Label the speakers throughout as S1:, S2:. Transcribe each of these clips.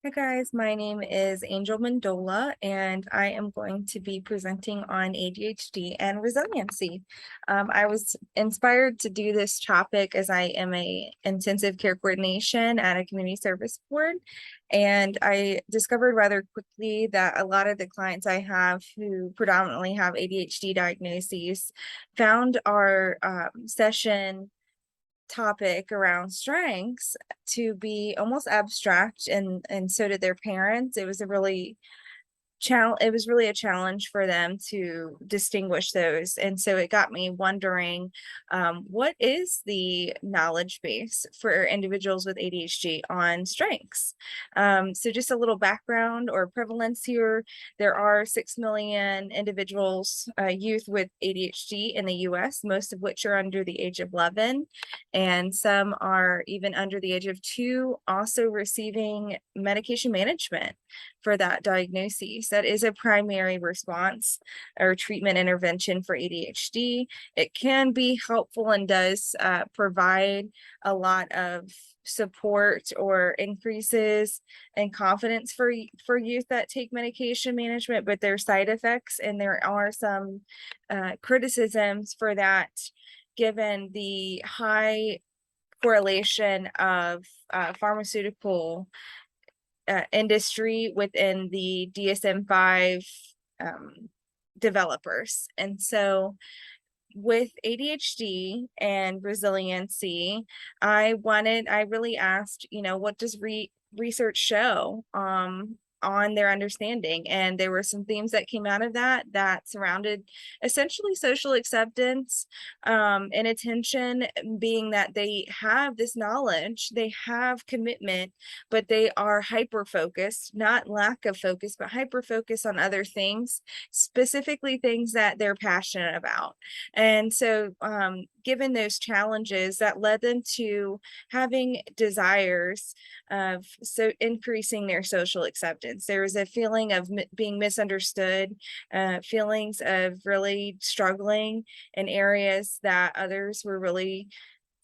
S1: Hi guys, my name is Angel Mendola, and I am going to be presenting on ADHD and resiliency. I was inspired to do this topic as I am a intensive care coordination at a community service board, and I discovered rather quickly that a lot of the clients I have who predominantly have ADHD diagnoses found our session topic around strengths to be almost abstract, and so did their parents. It was really a challenge for them to distinguish those. And so it got me wondering, what is the knowledge base for individuals with ADHD on strengths? So just a little background or prevalence here. There are 6 million individuals, youth with ADHD in the US, most of which are under the age of 11, and some are even under the age of 2, also receiving medication management for that diagnosis. That is a primary response or treatment intervention for ADHD. It can be helpful and does provide a lot of support or increases in confidence for youth that take medication management, but there are side effects, and there are some criticisms for that, given the high correlation of pharmaceutical industry within the DSM-5 developers. And so with ADHD and resiliency, I really asked, what does research show on their understanding? And there were some themes that came out of that surrounded essentially social acceptance, and attention, being that they have this knowledge, they have commitment, but they are hyper focused, not lack of focus, but hyper focused on other things, specifically things that they're passionate about. And so, given those challenges, that led them to having desires of increasing their social acceptance. There was a feeling of being misunderstood, feelings of really struggling in areas that others were really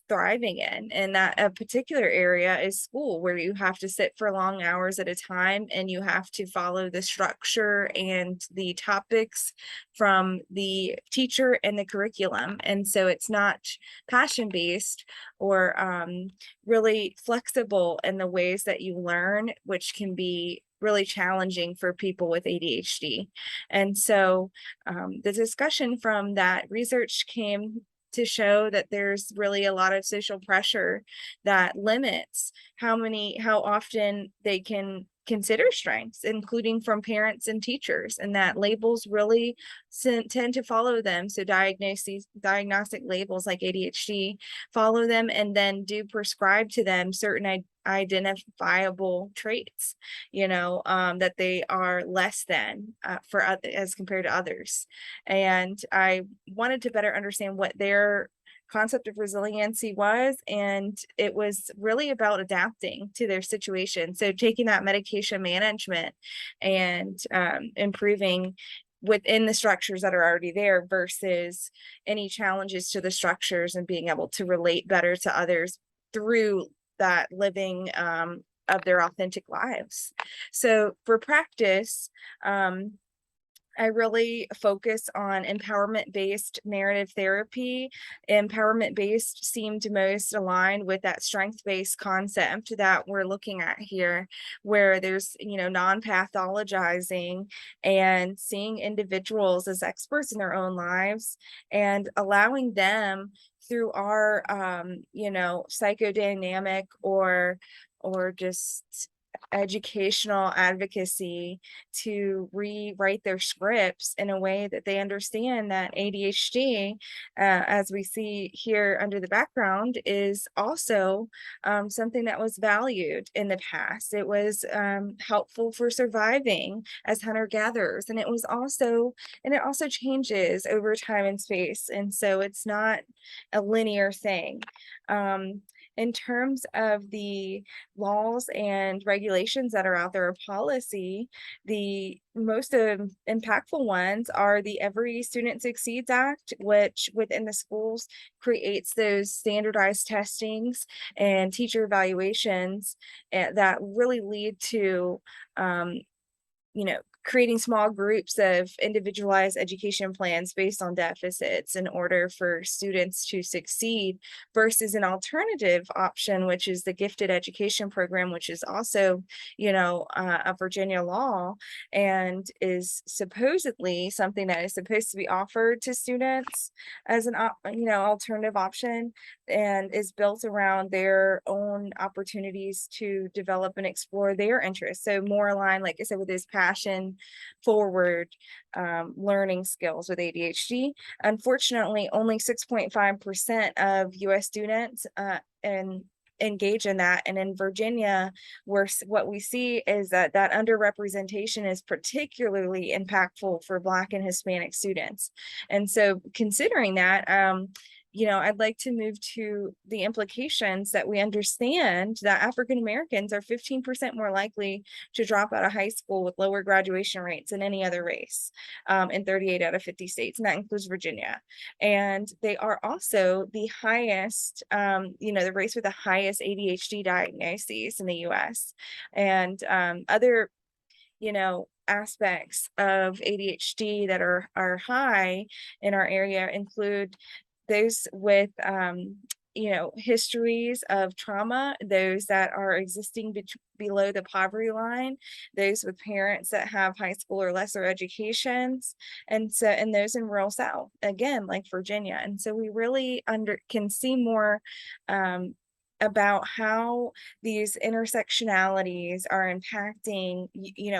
S1: thriving in. And that a particular area is school, where you have to sit for long hours at a time, and you have to follow the structure and the topics from the teacher and the curriculum. And so it's not passion based or really flexible in the ways that you learn, which can be really challenging for people with ADHD. And so the discussion from that research came to show that there's really a lot of social pressure that limits how often they can consider strengths, including from parents and teachers, and that labels really tend to follow them. So diagnostic labels like ADHD follow them and then do prescribe to them certain identifiable traits, that they are less than as compared to others. And I wanted to better understand what their concept of resiliency was, and it was really about adapting to their situation. So taking that medication management and improving within the structures that are already there versus any challenges to the structures, and being able to relate better to others through that living of their authentic lives. So for practice, I really focus on empowerment-based narrative therapy. Empowerment-based seemed most aligned with that strength-based concept that we're looking at here, where there's, non-pathologizing and seeing individuals as experts in their own lives and allowing them through our, psychodynamic or just educational advocacy to rewrite their scripts in a way that they understand that ADHD, as we see here under the background, is also something that was valued in the past. It was helpful for surviving as hunter-gatherers, and it also changes over time and space. And so it's not a linear thing. in terms of the laws and regulations that are out there, of policy, the most impactful ones are the Every Student Succeeds Act, which within the schools creates those standardized testings and teacher evaluations that really lead to creating small groups of individualized education plans based on deficits in order for students to succeed, versus an alternative option, which is the gifted education program, which is also, a Virginia law and is supposedly something that is supposed to be offered to students as an, alternative option, and is built around their own opportunities to develop and explore their interests. So more aligned, like I said, with this passion forward learning skills with ADHD. Unfortunately, only 6.5% of US students and engage in that. And in Virginia, what we see is that underrepresentation is particularly impactful for Black and Hispanic students. And so considering that, I'd like to move to the implications that we understand that African Americans are 15% more likely to drop out of high school with lower graduation rates than any other race in 38 out of 50 states, and that includes Virginia. And they are also the highest, the race with the highest ADHD diagnoses in the US. And other aspects of ADHD that are high in our area include those with histories of trauma, those that are existing below the poverty line, those with parents that have high school or lesser educations, and those in rural South, again, like Virginia. And so we really can see more about how these intersectionalities are impacting,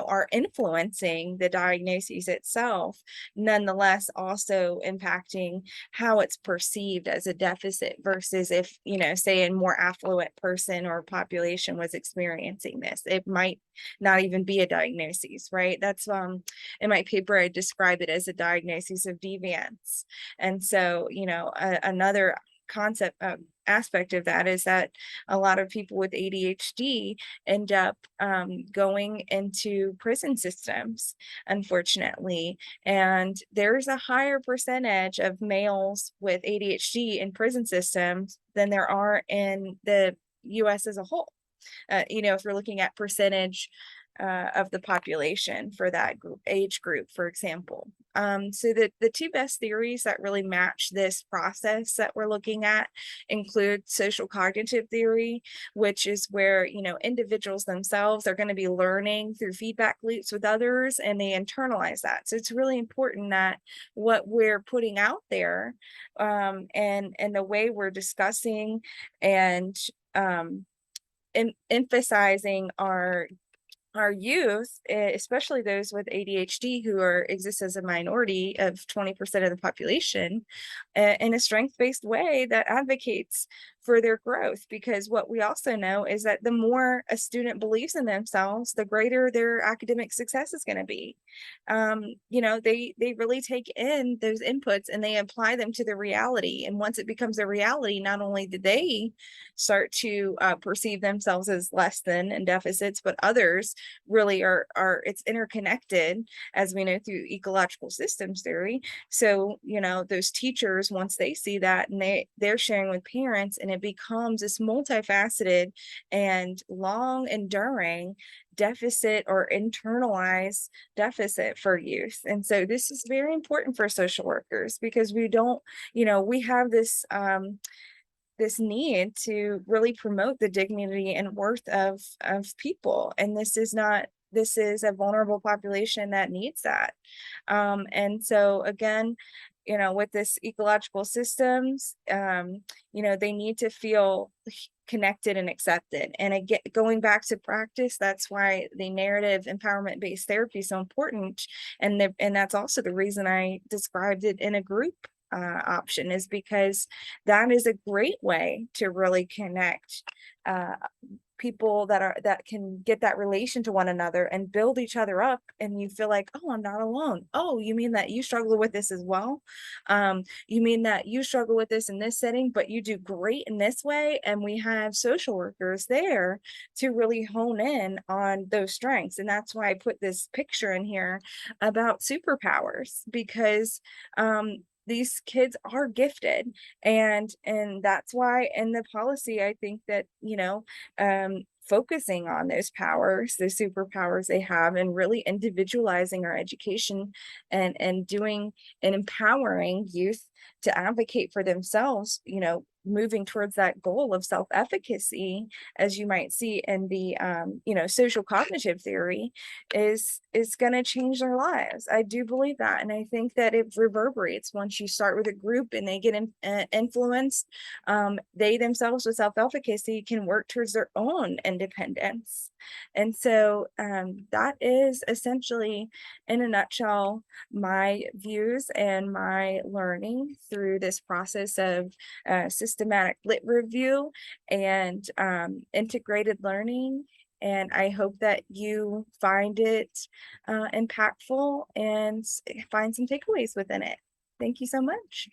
S1: are influencing the diagnosis itself, nonetheless also impacting how it's perceived as a deficit versus if, say a more affluent person or population was experiencing this. It might not even be a diagnosis, right? That's in my paper, I describe it as a diagnosis of deviance. And so, another concept aspect of that is that a lot of people with ADHD end up going into prison systems, unfortunately. And there's a higher percentage of males with ADHD in prison systems than there are in the US as a whole. If you're looking at percentage of the population for that age group, for example. So the two best theories that really match this process that we're looking at include social cognitive theory, which is where, individuals themselves are going to be learning through feedback loops with others, and they internalize that. So it's really important that what we're putting out there and the way we're discussing and emphasizing our youth, especially those with ADHD who exist as a minority of 20% of the population, in a strength-based way that advocates for their growth. Because what we also know is that the more a student believes in themselves, the greater their academic success is going to be. They really take in those inputs and they apply them to the reality. And once it becomes a reality, not only do they start to perceive themselves as less than and deficits, but others really are it's interconnected, as we know through ecological systems theory. So those teachers, once they see that and they're sharing with parents, and it becomes this multifaceted and long enduring deficit or internalized deficit for youth. And so this is very important for social workers, because we don't, we have this this need to really promote the dignity and worth of people. And this is a vulnerable population that needs that. And so again, with this ecological systems, they need to feel connected and accepted. And again, going back to practice, that's why the narrative empowerment-based therapy is so important. And that's also the reason I described it in a group option, is because that is a great way to really connect people that can get that relation to one another and build each other up, and you feel like, oh, I'm not alone. Oh, you mean that you struggle with this as well? You mean that you struggle with this in this setting, but you do great in this way? And we have social workers there to really hone in on those strengths. And that's why I put this picture in here about superpowers, because these kids are gifted, and that's why in the policy I think that, focusing on those powers, those superpowers they have, and really individualizing our education, and doing and empowering youth to advocate for themselves, moving towards that goal of self-efficacy, as you might see in the social cognitive theory, is going to change their lives. I do believe that, and I think that it reverberates once you start with a group and they get influenced. They themselves with self-efficacy can work towards their own independence. And so that is essentially, in a nutshell, my views and my learning through this process of systematic lit review and integrated learning. And I hope that you find it impactful and find some takeaways within it. Thank you so much.